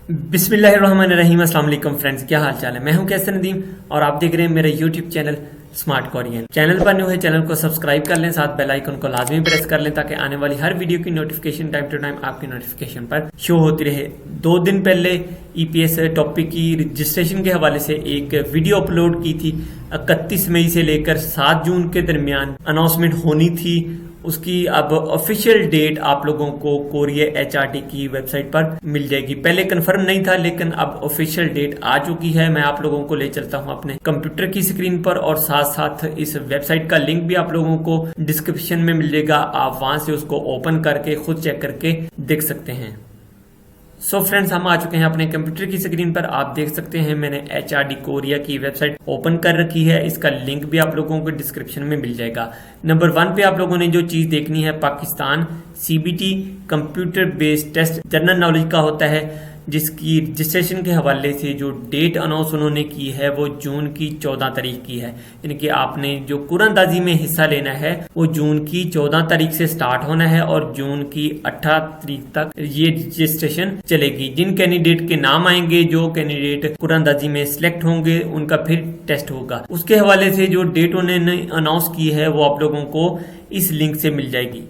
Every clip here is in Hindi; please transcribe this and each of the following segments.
बिस्मिल्लाहिर्रहमानिर्रहीम। अस्सलाम वालेकुम फ्रेंड्स, क्या हाल चाल है। मैं हूं कैसर नदीम और आप देख रहे हैं मेरा YouTube channel smart Korean. Channel पर न्यू है, चैनल को सब्सक्राइब कर लें, साथ बेल आइकन को लाजमी प्रेस कर लें ताकि आने वाली हर वीडियो की नोटिफिकेशन टाइम टू टाइम आपकी नोटिफिकेशन पर शो होती रहे। 2 दिन पहले ईपीएस टॉपिक की रजिस्ट्रेशन के हवाले से एक वीडियो अपलोड की थी। 31 मई से लेकर 7 जून के दरमियान अनाउंसमेंट होनी थी। उसकी अब ऑफिशियल डेट आप लोगों को कोरिया एचआरटी की वेबसाइट पर मिल जाएगी। पहले कंफर्म नहीं था लेकिन अब ऑफिशियल डेट आ चुकी है। मैं आप लोगों को ले चलता हूं अपने कंप्यूटर की स्क्रीन पर और साथ साथ इस वेबसाइट का लिंक भी आप लोगों को डिस्क्रिप्शन में मिल जाएगा। आप वहां से उसको ओपन करके खुद चेक करके देख सकते हैं। सो फ्रेंड्स, हम आ चुके हैं अपने कंप्यूटर की स्क्रीन पर। आप देख सकते हैं मैंने एचआरडी कोरिया की वेबसाइट ओपन कर रखी है। इसका लिंक भी आप लोगों को डिस्क्रिप्शन में मिल जाएगा। नंबर 1 पे आप लोगों ने जो चीज देखनी है, Pakistan CBT computer based test general knowledge का होता है, जिसकी रजिस्ट्रेशन के हवाले से जो डेट अनाउंस उन्होंने की है वो जून की 14 तारीख की है। यानी कि आपने जो कुरानदाजी में हिस्सा लेना है वो जून की 14 तारीख से स्टार्ट होना है और जून की 18 तारीख तक ये रजिस्ट्रेशन चलेगी। जिन कैंडिडेट के नाम आएंगे, जो कैंडिडेट कुरानदाजी में सिलेक्ट होंगे, उनका फिर टेस्ट होगा। उसके हवाले से जो डेट उन्होंने अनाउंस की है वो आप लोगों को इस लिंक से मिल जाएगी।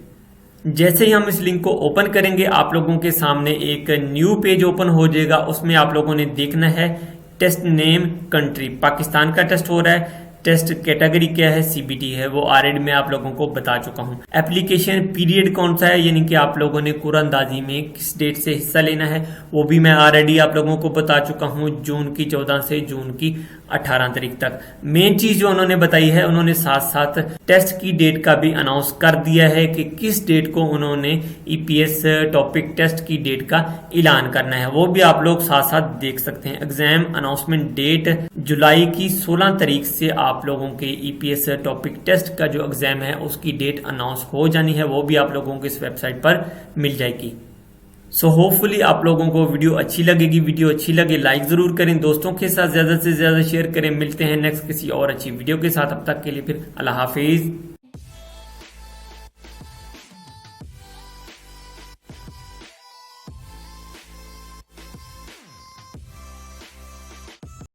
जैसे ही हम इस लिंक को ओपन करेंगे आप लोगों के सामने एक न्यू पेज ओपन हो जाएगा। उसमें आप लोगों ने देखना है टेस्ट नेम कंट्री, पाकिस्तान का टेस्ट हो रहा है। टेस्ट कैटेगरी क्या है, सीबीटी है, वो ऑलरेडी मैं आप लोगों को बता चुका हूं। एप्लीकेशन पीरियड कौन सा है, यानी कि आप लोगों ने कुरानदाजी में किस डेट से हिस्सा लेना है, वो भी मैं ऑलरेडी आप लोगों को बता चुका हूं। जून की 14 से जून की 18 तारीख तक। मेन चीज जो उन्होंने बताई है, उन्होंने साथ साथ टेस्ट की डेट का भी अनाउंस कर दिया है कि किस डेट को उन्होंने ईपीएस टॉपिक टेस्ट की डेट का ऐलान करना है। वो भी आप लोग साथ साथ देख सकते हैं। एग्जाम अनाउंसमेंट डेट जुलाई की 16 तारीख से आप लोगों के ईपीएस टॉपिक टेस्ट का जो एग्जाम है उसकी डेट अनाउंस हो जानी है। वो भी आप लोगों को इस वेबसाइट पर मिल जाएगी। सो होपफुली आप लोगों को वीडियो अच्छी लगेगी। वीडियो अच्छी लगे लाइक जरूर करें, दोस्तों के साथ ज्यादा से ज्यादा शेयर करें। मिलते हैं नेक्स्ट किसी और अच्छी वीडियो के साथ। अब तक के लिए फिर अल्लाह हाफिज।